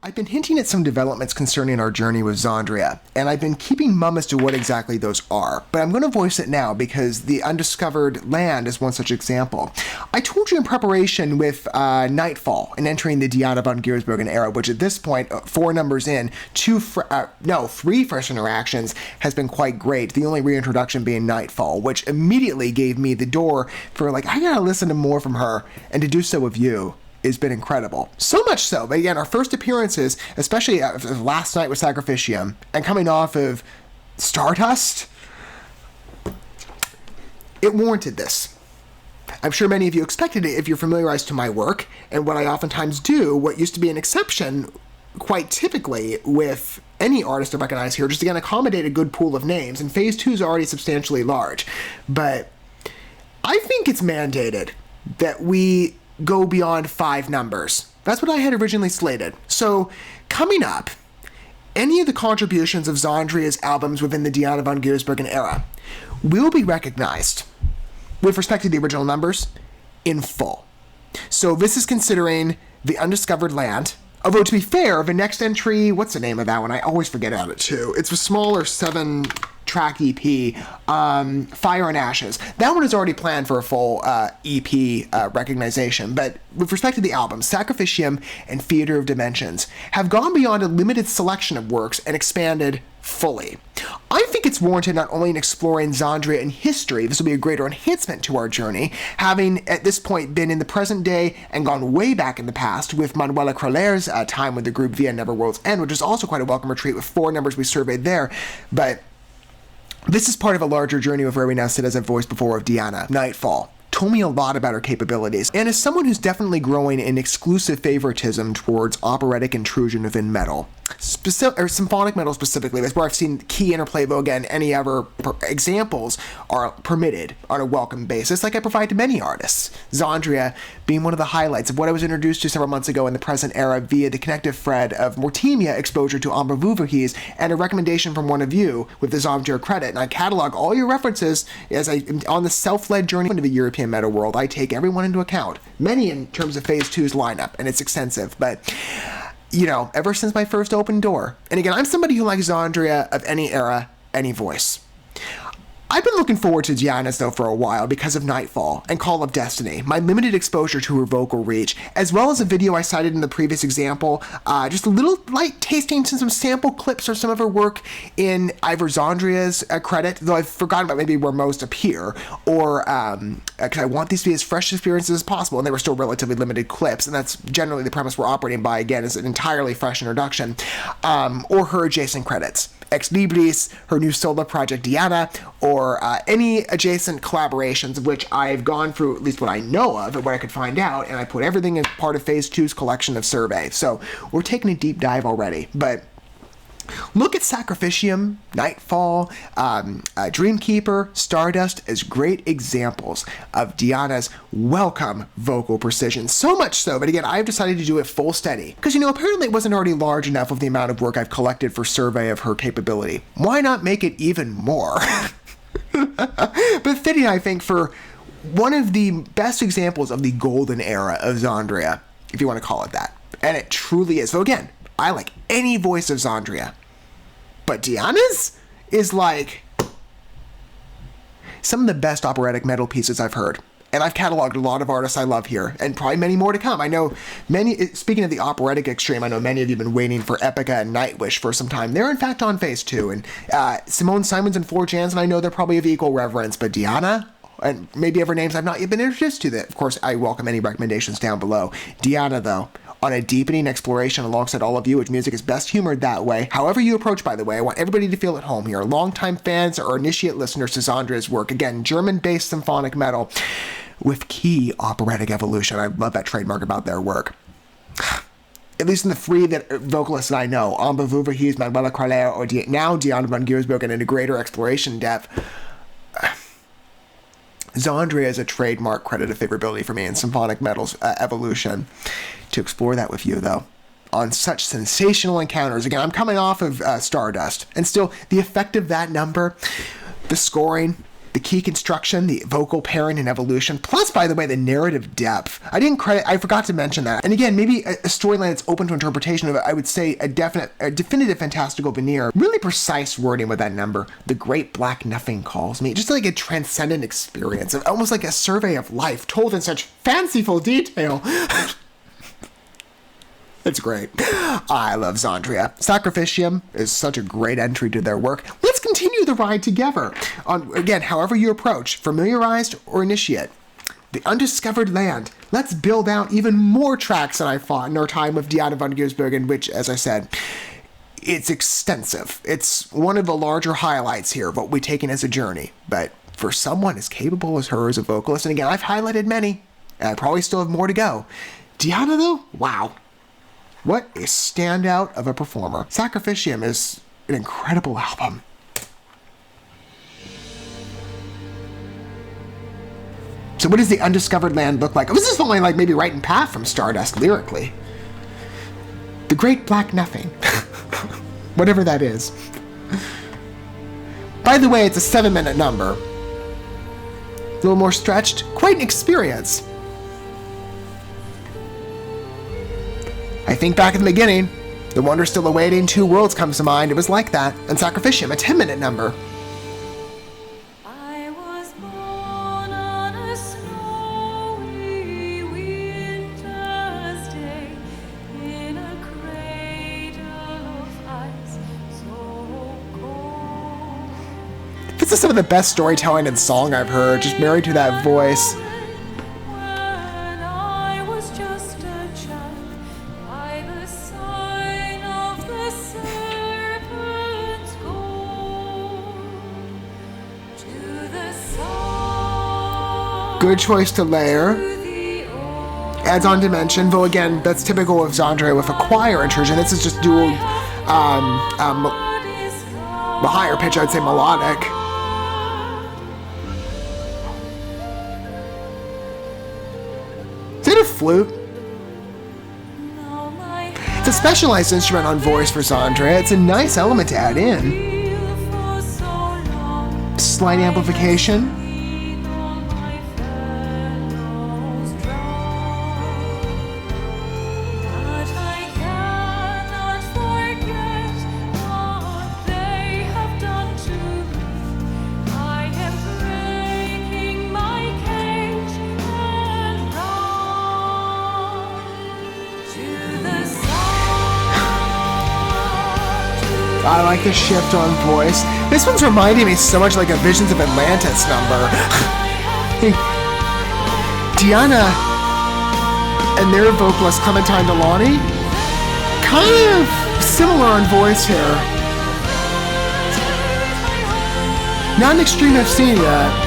I've been hinting at some developments concerning our journey with XANDRIA, and I've been keeping mum as to what exactly those are, but I'm going to voice it now because the undiscovered land is one such example. I told you in preparation with Nightfall and entering the Diana von Giersbergen era, which at this point, 4 numbers in, 3 fresh interactions has been quite great, the only reintroduction being Nightfall, which immediately gave me the door for I gotta listen to more from her, and to do so with you has been incredible. So much so, but again, our first appearances, especially last night with Sacrificium, and coming off of Stardust, it warranted this. I'm sure many of you expected it if you're familiarized to my work, and what I oftentimes do, what used to be an exception quite typically with any artist to recognize here, just again accommodate a good pool of names, and Phase 2 is already substantially large. But I think it's mandated that we go beyond 5 numbers. That's what I had originally slated. So, coming up, any of the contributions of XANDRIA's albums within the Diana von Giersbergen era will be recognized, with respect to the original numbers, in full. So this is considering the Undiscovered Land. Although, to be fair, the next entry, what's the name of that one? I always forget about it, too. It's a smaller 7-track EP, Fire and Ashes. That one is already planned for a full EP recognition, but with respect to the albums, Sacrificium and Theater of Dimensions have gone beyond a limited selection of works and expanded fully. I think it's warranted not only in exploring XANDRIA in history, this will be a greater enhancement to our journey, having at this point been in the present day and gone way back in the past with Manuela Creller's time with the group via Neverworld's End, which is also quite a welcome retreat with 4 numbers we surveyed there, but this is part of a larger journey of where we now sit, as I've voiced before, of Diana. Nightfall told me a lot about her capabilities, and as someone who's definitely growing in exclusive favoritism towards operatic intrusion within metal, or symphonic metal specifically, that's where I've seen key interplay, though again, any other examples are permitted on a welcome basis, like I provide to many artists. XANDRIA being one of the highlights of what I was introduced to several months ago in the present era via the connective thread of Mortemia exposure to Amber Vuverhees and a recommendation from one of you with the XANDRIA credit. And I catalog all your references as I on the self-led journey into the European metal world. I take everyone into account, many in terms of Phase 2's lineup, and it's extensive, but ever since my first open door. And again, I'm somebody who likes XANDRIA of any era, any voice. I've been looking forward to Diana's, though, for a while because of Nightfall and Call of Destiny, my limited exposure to her vocal reach, as well as a video I cited in the previous example, just a little light tasting some sample clips of some of her work in either XANDRIA's credit, though I've forgotten about maybe where most appear, or because I want these to be as fresh experiences as possible, and they were still relatively limited clips, and that's generally the premise we're operating by, again, is an entirely fresh introduction, or her adjacent credits. Ex Libris, her new solo project Diana, or any adjacent collaborations of which I've gone through at least what I know of and what I could find out, and I put everything as part of Phase 2's collection of survey. So we're taking a deep dive already, but look at Sacrificium, Nightfall, Dreamkeeper, Stardust as great examples of Diana's welcome vocal precision. So much so, but again, I've decided to do it full steady. Because, apparently it wasn't already large enough of the amount of work I've collected for survey of her capability. Why not make it even more? But fitting, I think, for one of the best examples of the golden era of XANDRIA, if you want to call it that. And it truly is. So again, I like any voice of XANDRIA, but Diana's is like some of the best operatic metal pieces I've heard. And I've cataloged a lot of artists I love here, and probably many more to come. I know speaking of the operatic extreme, I know many of you have been waiting for Epica and Nightwish for some time. They're in fact on Phase 2, and Simone Simons and Floor Jansen, I know they're probably of equal reverence, but Diana, and maybe other names I've not yet been introduced to that. Of course, I welcome any recommendations down below. Diana, though, on a deepening exploration alongside all of you, which music is best humored that way. However you approach, by the way, I want everybody to feel at home here. Longtime fans or initiate listeners to XANDRIA's work. Again, German-based symphonic metal with key operatic evolution. I love that trademark about their work. At least in the 3 vocalists that I know, Amber Vuverhees, Manuela Creller, or now Diana von Giersbergen in a greater exploration depth. XANDRIA is a trademark credit of favorability for me in symphonic metal's evolution. To explore that with you, though, on such sensational encounters. Again, I'm coming off of Stardust, and still, the effect of that number, the scoring, The key construction, the vocal pairing and evolution, plus, by the way, the narrative depth. I forgot to mention that. And again, maybe a storyline that's open to interpretation of, I would say, a definitive fantastical veneer. Really precise wording with that number. The great black nothing calls me. Just like a transcendent experience, almost like a survey of life told in such fanciful detail. It's great. I love XANDRIA. Sacrificium is such a great entry to their work. Let's continue the ride together. Again, however you approach, familiarized or initiate. The Undiscovered Land. Let's build out even more tracks than I fought in our time with Diana von Giersbergen, which, as I said, it's extensive. It's one of the larger highlights here of what we've taken as a journey. But for someone as capable as her as a vocalist, and again, I've highlighted many, and I probably still have more to go. Diana, though, wow. What a standout of a performer. Sacrificium is an incredible album. So what does the Undiscovered Land look like? This is only like maybe right in path from Stardust lyrically. The Great Black Nothing. Whatever that is. By the way, it's a 7-minute number. A little more stretched. Quite an experience. I think back at the beginning, The Wonder Still Awaiting, Two Worlds comes to mind. It was like that. And Sacrificium, a 10-minute number. I was born on a snowy winter's day in a cradle of ice so cold. This is some of the best storytelling in song I've heard, just married to that voice. Good choice to layer. Adds on dimension, though again, that's typical of XANDRIA with a choir intrusion. This is just dual, the higher pitch, I'd say melodic. Is it a flute? It's a specialized instrument on voice for XANDRIA. It's a nice element to add in. Slight amplification. I like the shift on voice. This one's reminding me so much like a Visions of Atlantis number. Diana and their vocalist Clementine Delany, kind of similar on voice here. Not an extreme I've seen yet.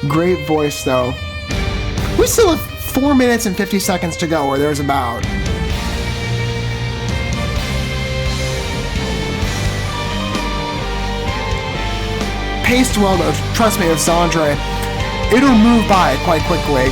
Great voice, though. We still have 4 minutes and 50 seconds to go, or there's about. Paced well, though. Trust me, with XANDRIA, it'll move by quite quickly.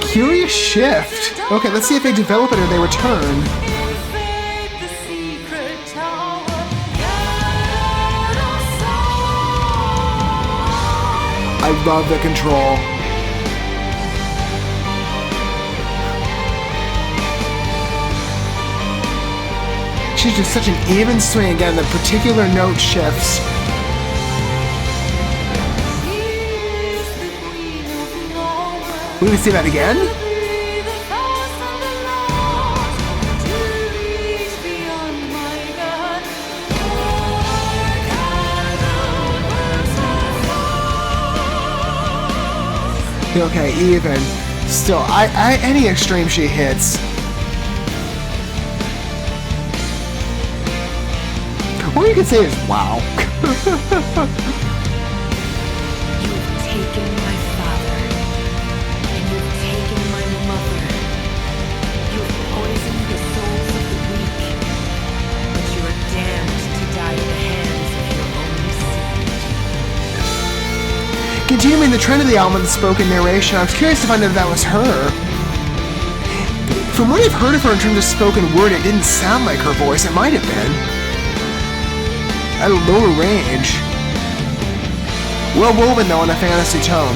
Curious shift. Okay, let's see if they develop it or they return. I love the control. She's just such an even swing. Again, the particular note shifts. We can see that again? Okay, even. Still, any extreme she hits. What you could say is, wow. You've taken my father, and you've taken my mother. You've poisoned the souls of the the trend of the album, the spoken narration. I was curious to find out if that was her. From what I've heard of her in terms of spoken word, it didn't sound like her voice. It might have been. At a lower range. Well woven, though, in a fantasy tone.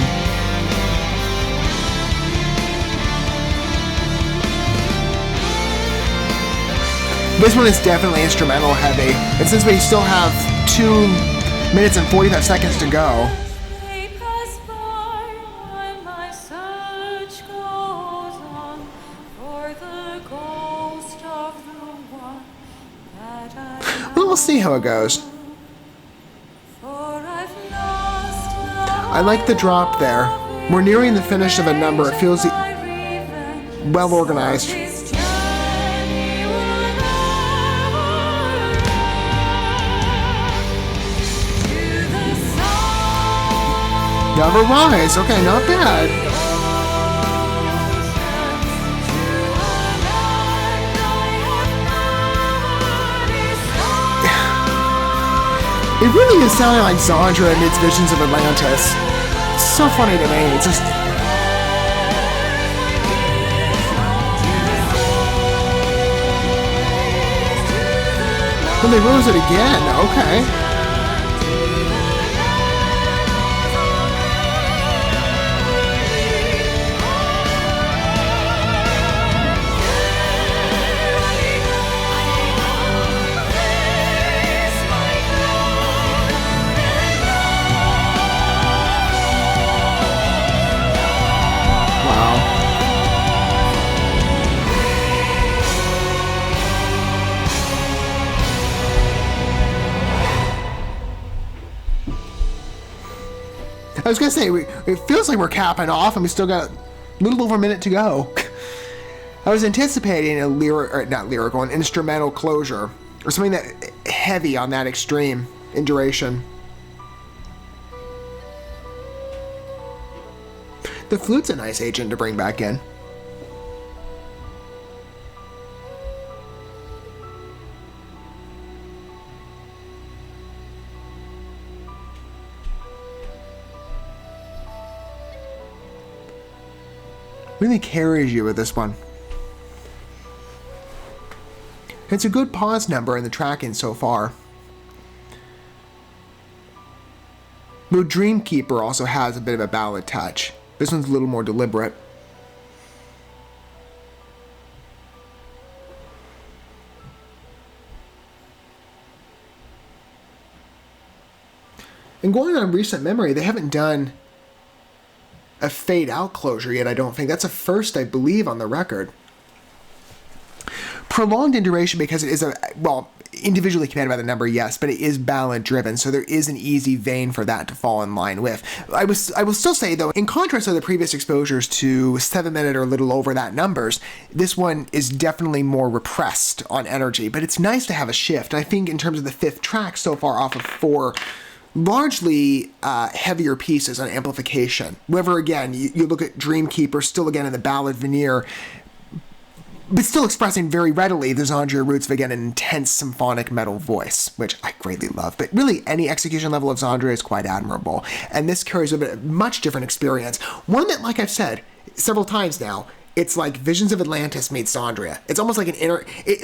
This one is definitely instrumental heavy, and since we still have 2 minutes and 45 seconds to go, They pass by while my search goes on for the ghost of the one that I well, we'll see how it goes. for I've lost I like the drop there. We're nearing the finish of a number. It feels well organized. this journey will to the sun. Never rise. Okay, not bad. It really is sounding like XANDRIA in its visions of Atlantis. It's so funny to me. It's just. Well, they rose it again. Okay. I was gonna say, it feels like we're capping off, and we still got a little over a minute to go. I was anticipating a an instrumental closure, or something that heavy on that extreme in duration. The flute's a nice agent to bring back in. Really carries you with this one. It's a good pause number in the tracking so far. Though Dreamkeeper also has a bit of a ballad touch. This one's a little more deliberate. And going on recent memory, they haven't done a fade out closure yet, I don't think. That's a first, I believe, on the record. Prolonged in duration because it is individually commanded by the number, yes, but it is ballad driven, so there is an easy vein for that to fall in line with. I will still say, though, in contrast to the previous exposures to 7 minute or a little over that numbers, this one is definitely more repressed on energy, but it's nice to have a shift. I think in terms of the fifth track so far off of 4 largely heavier pieces on amplification. However, again, you look at Dreamkeeper, still again in the ballad veneer, but still expressing very readily the XANDRIA roots of, again, an intense symphonic metal voice, which I greatly love. But really, any execution level of XANDRIA is quite admirable, and this carries a much different experience. One that, like I've said several times now, it's like Visions of Atlantis meets XANDRIA. It's almost like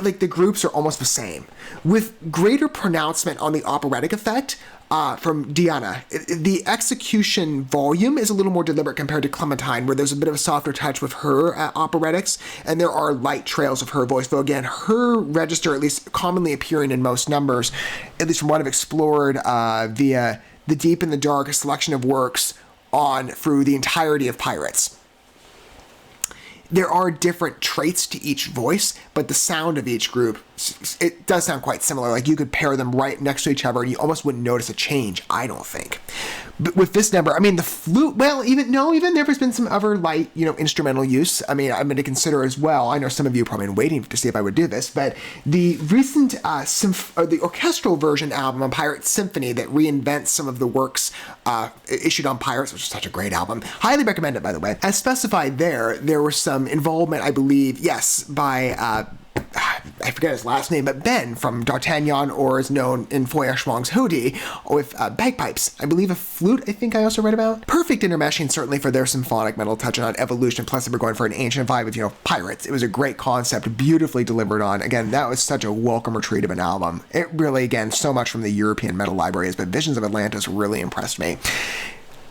like the groups are almost the same, with greater pronouncement on the operatic effect from Diana. The execution volume is a little more deliberate compared to Clementine, where there's a bit of a softer touch with her operetics, and there are light trails of her voice, though again, her register, at least commonly appearing in most numbers, at least from what I've explored via The Deep and the Dark, a selection of works through the entirety of Pirates. There are different traits to each voice, but the sound of each group, it does sound quite similar. Like you could pair them right next to each other and you almost wouldn't notice a change, I don't think. But with this number, I mean, the flute, well, even there's been some other light, instrumental use. I mean, I'm going to consider as well. I know some of you are probably waiting to see if I would do this, but the recent the orchestral version album on Pirate Symphony that reinvents some of the works issued on Pirates, which is such a great album. Highly recommend it, by the way. As specified there was some involvement, I believe, yes, by I forget his last name, but Ben from D'Artagnan, or is known in Feuer Schwang's Hodie, with bagpipes. I believe a flute, I think I also read about. Perfect intermeshing, certainly, for their symphonic metal, touching on evolution, plus they were going for an ancient vibe of, pirates. It was a great concept, beautifully delivered on. Again, that was such a welcome retreat of an album. It really, again, so much from the European metal libraries, but Visions of Atlantis really impressed me.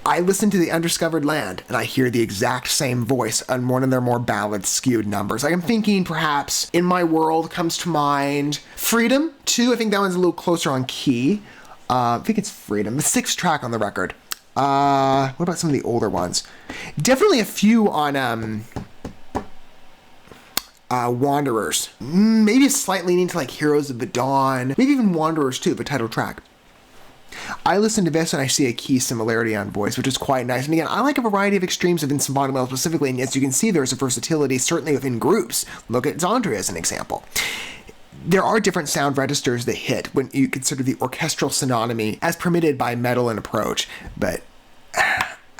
I listen to the Undiscovered Land, and I hear the exact same voice on one of their more ballad-skewed numbers. I'm thinking perhaps In My World comes to mind. Freedom, too. I think that one's a little closer on key. I think it's Freedom, the 6th track on the record. What about some of the older ones? Definitely a few on Wanderers. Maybe a slight leaning to like Heroes of the Dawn. Maybe even Wanderers, too, the title track. I listen to this and I see a key similarity on voice, which is quite nice. And again, I like a variety of extremes within symphonic metal specifically, and as you can see, there's a versatility certainly within groups. Look at XANDRIA as an example. There are different sound registers that hit when you consider the orchestral synonymy as permitted by metal and approach, but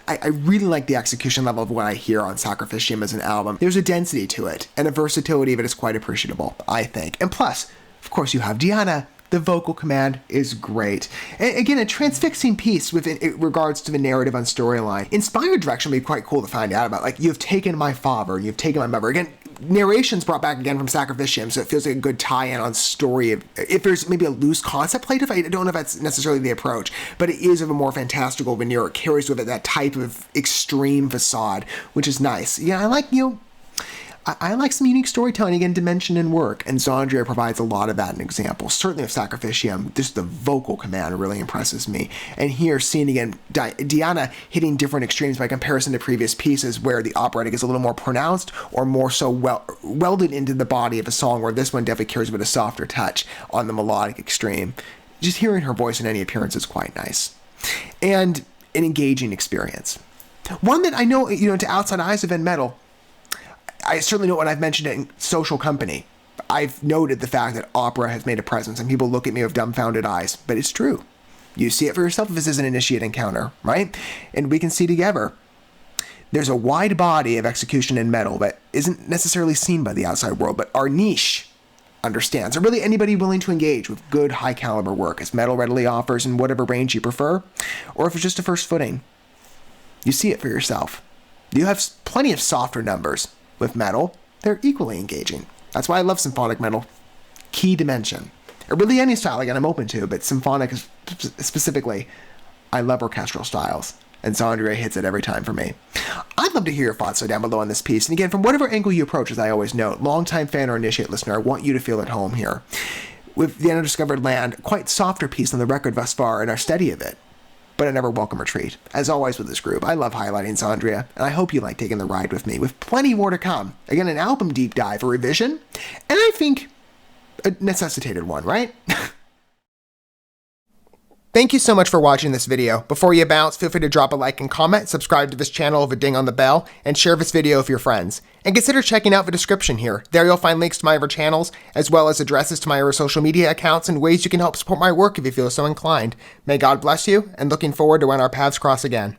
I really like the execution level of what I hear on Sacrificium as an album. There's a density to it, and the versatility of it is quite appreciable, I think. And plus, of course, you have Diana. The vocal command is great. And again, a transfixing piece with regards to the narrative on storyline. Inspired direction would be quite cool to find out about. Like, you've taken my father, you've taken my mother. Again, narration's brought back again from Sacrificium, so it feels like a good tie-in on story. If there's maybe a loose concept played, I don't know if that's necessarily the approach, but it is of a more fantastical veneer. It carries with it that type of extreme facade, which is nice. Yeah, I like, I like some unique storytelling, again, dimension and work, and XANDRIA provides a lot of that in examples. Certainly with Sacrificium, just the vocal command really impresses me. And here, seeing again Diana hitting different extremes by comparison to previous pieces where the operatic is a little more pronounced or more so welded into the body of a song, where this one definitely carries a bit of softer touch on the melodic extreme. Just hearing her voice in any appearance is quite nice. And an engaging experience. One that I know, to outside eyes of metal, I certainly know when I've mentioned it in social company. I've noted the fact that opera has made a presence, and people look at me with dumbfounded eyes, but it's true. You see it for yourself if this is an initiate encounter, right? And we can see together. There's a wide body of execution in metal that isn't necessarily seen by the outside world, but our niche understands, or really anybody willing to engage with good, high-caliber work, as metal readily offers in whatever range you prefer, or if it's just a first footing. You see it for yourself. You have plenty of softer numbers. With metal, they're equally engaging. That's why I love symphonic metal. Key dimension. Or really any style, again, I'm open to, but symphonic specifically, I love orchestral styles. And XANDRIA hits it every time for me. I'd love to hear your thoughts down below on this piece. And again, from whatever angle you approach, as I always note, longtime fan or initiate listener, I want you to feel at home here. With the Undiscovered Land, quite softer piece on the record thus far, and our study of it. But an ever welcome retreat. As always with this group, I love highlighting XANDRIA, and I hope you like taking the ride with me, with plenty more to come. Again, an album deep dive, a revision, and I think a necessitated one, right? Thank you so much for watching this video. Before you bounce, feel free to drop a like and comment, subscribe to this channel with a ding on the bell, and share this video with your friends. And consider checking out the description here. There you'll find links to my other channels, as well as addresses to my other social media accounts and ways you can help support my work if you feel so inclined. May God bless you, and looking forward to when our paths cross again.